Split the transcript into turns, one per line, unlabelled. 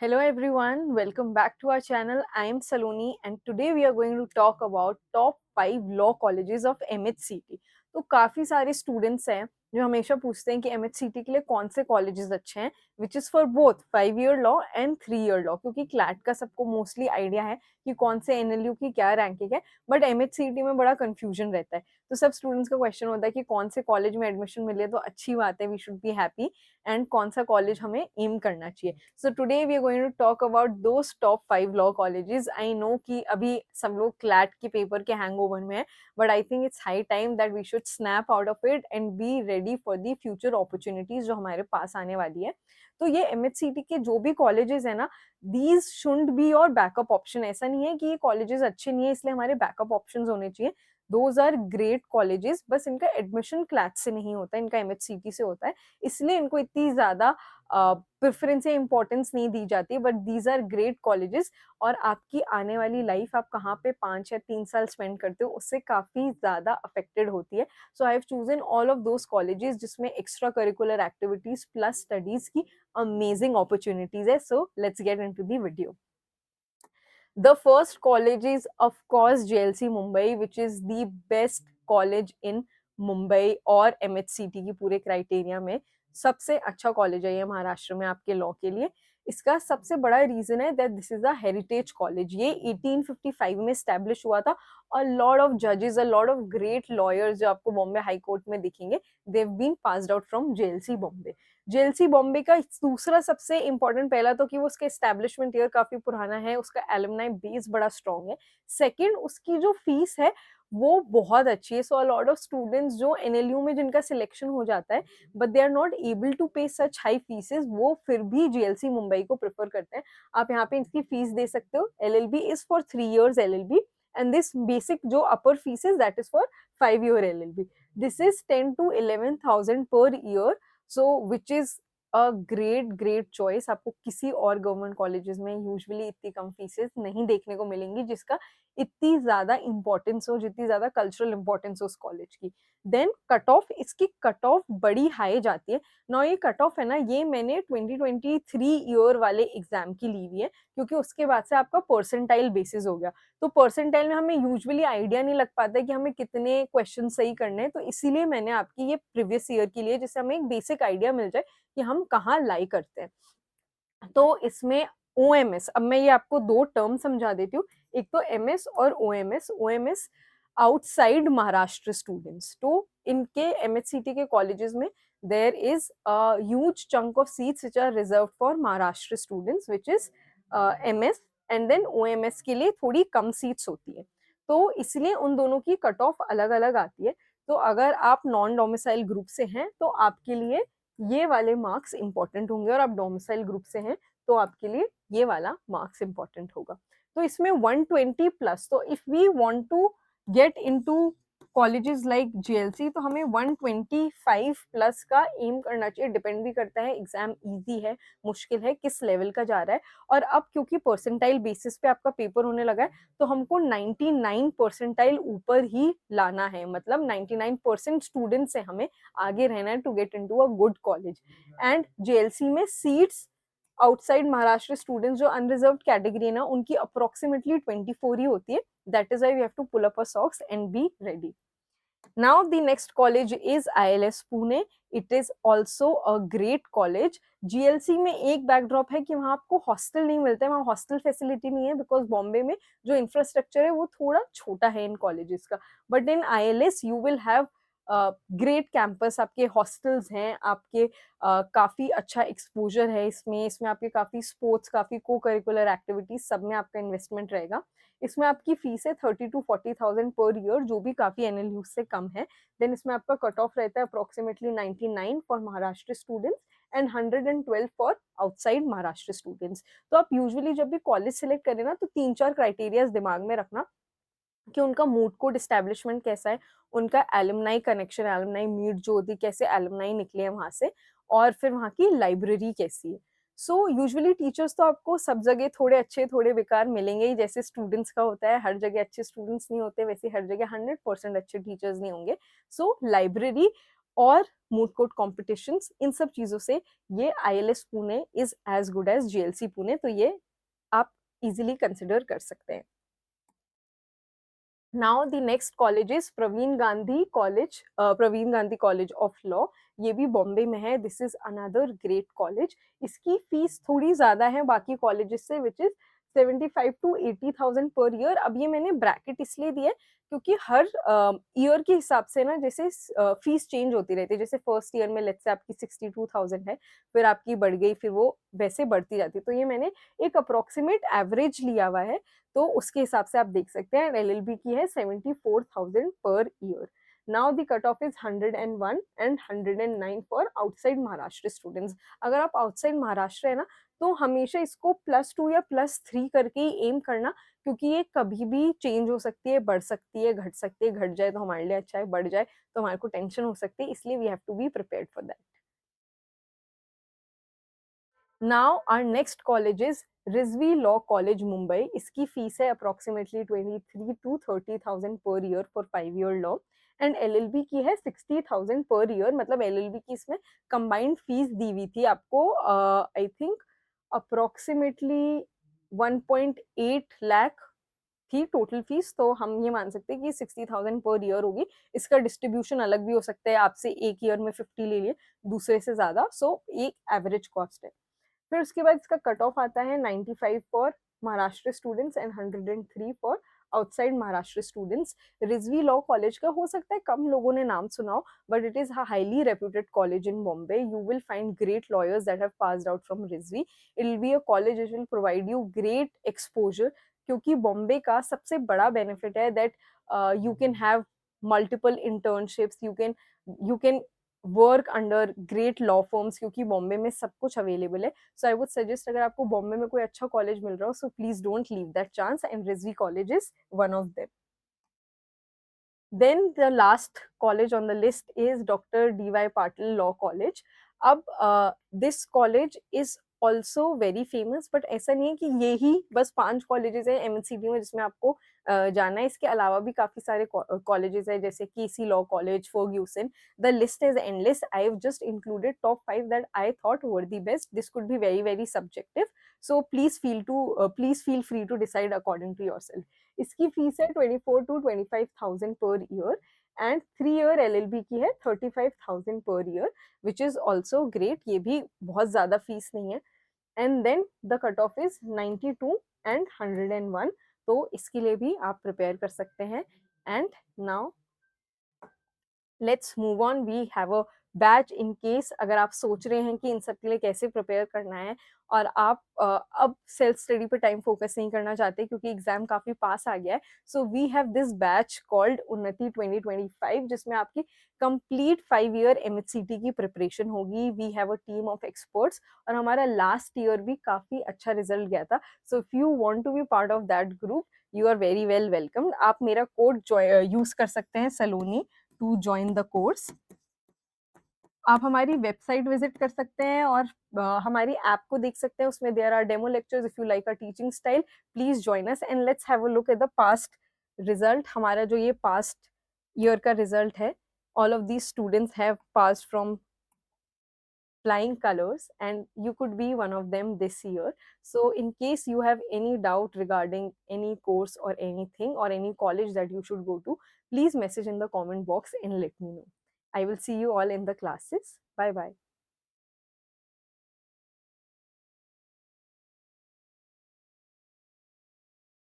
Hello everyone, welcome back to our channel. I am Saloni and today we are going to talk about top 5 law colleges of MHCT. तो काफ़ी सारे students हैं जो हमेशा पूछते हैं कि MHCT के लिए कौन से कॉलेजेस अच्छे हैं which is for both 5 year law and 3 year law, क्योंकि क्लैट का सबको मोस्टली आइडिया है कि कौन से NLU की क्या रैंकिंग है, बट MHCT में बड़ा कन्फ्यूजन रहता है। तो सब स्टूडेंट्स का क्वेश्चन होता है कि कौन से कॉलेज में एडमिशन मिले तो अच्छी बात है, we should be happy, and कौन सा कॉलेज हमें एम करना चाहिए। So today we are going to talk about those top 5 law colleges. I know कि अभी सब लोग क्लैट के पेपर के हैंगओवर में है, but I think it's high time that we should snap out of it and be ready for the future opportunities जो हमारे पास आने वाली है। तो ये MHCT के जो भी कॉलेजेस है ना, दीज शुड बी और बैकअप ऑप्शन। ऐसा नहीं है कि ये कॉलेजेस अच्छे नहीं है इसलिए हमारे बैकअप ऑप्शंस होने चाहिए। दोज आर ग्रेट कॉलेजेस, बस इनका एडमिशन क्लैट से नहीं होता, इनका MHCT से होता है, इसलिए इनको इतनी ज्यादा प्रेफरेंस या इंपॉर्टेंस नहीं दी जाती। But these are great colleges और आपकी आने वाली लाइफ आप कहाँ पे 5 या 3 साल स्पेंड करते हो उससे काफी ज्यादा अफेक्टेड होती है। So I have chosen all of those colleges जिसमें extra curricular activities plus studies की अमेजिंग अपॉर्चुनिटीज है। So let's get into the video. The first college is, of course, JLC Mumbai, which is the best college in Mumbai और MHCT की पूरे criteria में सबसे अच्छा college है ये महाराष्ट्र में आपके लॉ के लिए। इसका सबसे बड़ा रीजन है that this is a heritage college. ये 1855 में स्टैब्लिश हुआ था। अ लॉट ऑफ जजेस, a lot of great lawyers जो आपको बॉम्बे हाई कोर्ट में दिखेंगे, they have been passed out from JLC Bombay. JLC Bombay का दूसरा सबसे इंपॉर्टेंट, पहला तो कि वो उसका एस्टेब्लिशमेंट ईयर काफी पुराना है, उसका एलुमनाई बेस बड़ा स्ट्रॉन्ग है। सेकंड, उसकी जो फीस है वो बहुत अच्छी है। So a lot of students जो NLU में जिनका सिलेक्शन हो जाता है but they are not able to pay such high faeces, वो फिर भी JLC मुंबई को प्रेफर करते हैं। आप यहाँ पे इसकी फीस दे सकते हो। LLB is for 3 years LLB and this basic जो upper fees is that is for 5 year LLB. This is 10 to 11,000 per year, so which is a great choice. आपको किसी और गवर्नमेंट कॉलेजेस में यूजुअली इतनी कम faeces नहीं देखने को मिलेंगी जिसका इतनी ज्यादा इंपॉर्टेंस हो, जितनी ज्यादा कल्चरल इंपॉर्टेंस हो उस कॉलेज की। देन कट ऑफ, इसकी कट ऑफ बड़ी हाई जाती है ना। ये कट ऑफ है ना, ये मैंने 2023 ईयर वाले एग्जाम की ली हुई है, क्योंकि उसके बाद से आपका परसेंटाइल बेसिस हो गया। तो परसेंटाइल में हमें यूजुअली आइडिया नहीं लग पाता है कि हमें कितने क्वेश्चन सही करने हैं, तो इसीलिए मैंने आपकी ये प्रीवियस ईयर की लिए, जिससे हमें एक बेसिक आइडिया मिल जाए कि हम कहाँ लाई करते हैं। तो इसमें OMS, अब मैं ये आपको दो टर्म समझा देती हूँ, एक तो MS और OMS। OMS outside Maharashtra students. तो इनके MHCT के कॉलेजेस में there is a huge chunk of seats which are reserved for Maharashtra students which is MS, and then OMS के लिए थोड़ी कम सीट्स होती है। तो इसलिए उन दोनों की कट ऑफ अलग अलग आती है। तो अगर आप नॉन डोमिसाइल ग्रुप से हैं तो आपके लिए ये वाले मार्क्स इंपॉर्टेंट होंगे, और आप डोमिसाइल ग्रुप से हैं तो आपके लिए ये वाला मार्क्स इंपॉर्टेंट होगा। तो इसमें 120 प्लस, तो if we want to get into colleges like JLC तो हमें 125 प्लस का एम करना चाहिए। डिपेंड भी करता है एग्जाम इजी है मुश्किल है किस लेवल का जा रहा है। और अब क्योंकि परसेंटाइल बेसिस पे आपका पेपर होने लगा है तो हमको 99 परसेंटाइल ऊपर ही लाना है, मतलब 99% स्टूडेंट से हमें आगे रहना है to get into a good college. And JLC में सीट्स आउटसाइड महाराष्ट्र स्टूडेंट्स जो अनरिजर्व्ड कैटेगरी है ना, उनकी अप्रोक्सीमेटली 24 ही होती है। That is why we have to pull up a socks and be ready. Now the next college is ILS Pune. It is also a great college. GLC में एक backdrop है कि वहाँ आपको हॉस्टल नहीं मिलता है, वहाँ हॉस्टल फैसिलिटी नहीं है, बिकॉज बॉम्बे में जो इंफ्रास्ट्रक्चर है वो थोड़ा छोटा है इन कॉलेजेस का। But in ILS you will have great campus, आपके हॉस्टल्स हैं, आपके काफ़ी अच्छा एक्सपोजर है इसमें आपके काफ़ी स्पोर्ट्स, काफ़ी को करिकुलर एक्टिविटीज, सब में आपका इन्वेस्टमेंट रहेगा। इसमें आपकी फीस है 30 to 40,000 पर ईयर, जो भी काफी NLU से कम है। देन इसमें आपका कट ऑफ रहता है approximately 99 for Maharashtra students and 112 for outside Maharashtra students. तो आप यूजुअली जब भी कॉलेज सिलेक्ट करें ना तो 3-4 क्राइटेरियाज दिमाग में रखना कि उनका मूड कोड एस्टेब्लिशमेंट कैसा है, उनका एलुमनाई कनेक्शन, एलुमनाई मीट जो होती है, कैसे एलुमनाई निकले हैं वहां से, और फिर वहाँ की लाइब्रेरी कैसी है। सो यूजुअली टीचर्स तो आपको सब जगह थोड़े अच्छे थोड़े बेकार मिलेंगे ही, जैसे स्टूडेंट्स का होता है, हर जगह अच्छे स्टूडेंट्स नहीं होते, वैसे हर जगह 100% अच्छे टीचर्स नहीं होंगे। सो लाइब्रेरी और मूड कोर्ट कॉम्पिटिशन्स, इन सब चीज़ों से ये ILS Pune is as good as JLC Pune, तो ये आप इजीली कंसिडर कर सकते हैं। Now the next college is Praveen Gandhi college of law. ये भी बॉम्बे में है। This is another great college. इसकी फीस थोड़ी ज्यादा है बाकी कॉलेजेस से, which is 75 to 80,000 per year. अब ये मैंने ब्रैकेट इसलिए दिया है क्योंकि हर ईयर के हिसाब से ना, जैसे फीस चेंज होती रहती है। जैसे फर्स्ट ईयर में लेट्स से आपकी 62,000 है, फिर आपकी बढ़ गई, फिर वो वैसे बढ़ती जाती है। तो ये मैंने एक अप्रोक्सीमेट एवरेज लिया हुआ है, तो उसके हिसाब से आप देख सकते हैं। LLB की है 74,000 per year. Now the cut off is 101 and 109 for outside Maharashtra students. अगर आप आउटसाइड महाराष्ट्र है ना, तो हमेशा इसको +2 या +3 करके ही एम करना, क्योंकि ये कभी भी चेंज हो सकती है, बढ़ सकती है, घट सकती है। घट जाए तो हमारे लिए अच्छा है, बढ़ जाए तो हमारे को टेंशन हो सकती है, इसलिए we have to be prepared for that. Now our next college is Rizvi law college Mumbai. इसकी फीस है approximately 23 to 30,000 per year for 5 year law. And LLB की है 60,000 पर ईयर। मतलब LLB की इसमें कंबाइंड फीस दी हुई थी आपको, आई थिंक अप्रोक्सीमेटली 1.8 लाख थी टोटल फीस। तो हम ये मान सकते हैं कि 60,000 पर ईयर होगी। इसका डिस्ट्रीब्यूशन अलग भी हो सकता है, आपसे एक ईयर में 50 ले लिए, दूसरे से ज्यादा। सो एक एवरेज कॉस्ट है। फिर उसके बाद इसका कट ऑफ आता है 95 for Maharashtra students and 103 for outside Maharashtra students. Rizvi law college का हो सकता है कम लोगों ने नाम सुना हो, but it is highly reputed college in Bombay. You will find great lawyers that have passed out from Rizvi. It will be a college which will provide you great exposure, क्योंकि बॉम्बे का सबसे बड़ा बेनिफिट है that you can have multiple internships, you can work under great law firms, क्योंकि बॉम्बे में सब कुछ available है। सो आई वुड सजेस्ट, अगर आपको बॉम्बे में कोई अच्छा कॉलेज मिल रहा हो, so please don't leave that chance, and Rizvi college is one of them. Then the last college on the list is Dr. D.Y. Patil Law College. अब this college is also very famous, but ऐसा नहीं है कि ये ही बस 5 colleges हैं MNCT में जिसमें आपको जाना है। इसके अलावा भी काफी सारे कॉलेजेस हैं, जैसे KC Law College, Ferguson. The list is endless. I have just included top 5 that I thought were the best. This could be very, very subjective. So please feel free to decide according to yourself. इसकी fees है 24 to 25,000 per year, and 3 year LLB की है 35,000 per year, which is also great. ये भी बहुत ज्यादा fees नहीं है। And then the cut off is 92 and 101, तो इसके लिए भी आप प्रिपेयर कर सकते हैं। And now let's move on. We have a batch in case अगर आप सोच रहे हैं कि इन सब के लिए कैसे प्रिपेयर करना है, और आप अब सेल्फ स्टडी पे टाइम फोकस नहीं करना चाहते क्योंकि एग्जाम काफी पास आ गया है। So we have this batch called Unnati 2025, जिसमें आपकी कंप्लीट 5 ईयर MHCT की प्रिपरेशन होगी। We have a team of experts, और हमारा लास्ट ईयर भी काफी अच्छा रिजल्ट गया था। So if you want to be part of that group, you are very well welcome. आप मेरा कोड यूज कर सकते हैं, Saloni, to join the course. आप हमारी वेबसाइट विजिट कर सकते हैं और हमारी ऐप को देख सकते हैं। उसमें there are demo lectures. If you like a teaching style, please join us and let's have a look at the past result. हमारा जो ये पास्ट ईयर का रिजल्ट है, all of these students have passed from flying colors, and you could be one of them this year. So in case you have any doubt regarding any course or anything or any college that you should go to, please message in the comment box and let me know. I will see you all in the classes. Bye bye.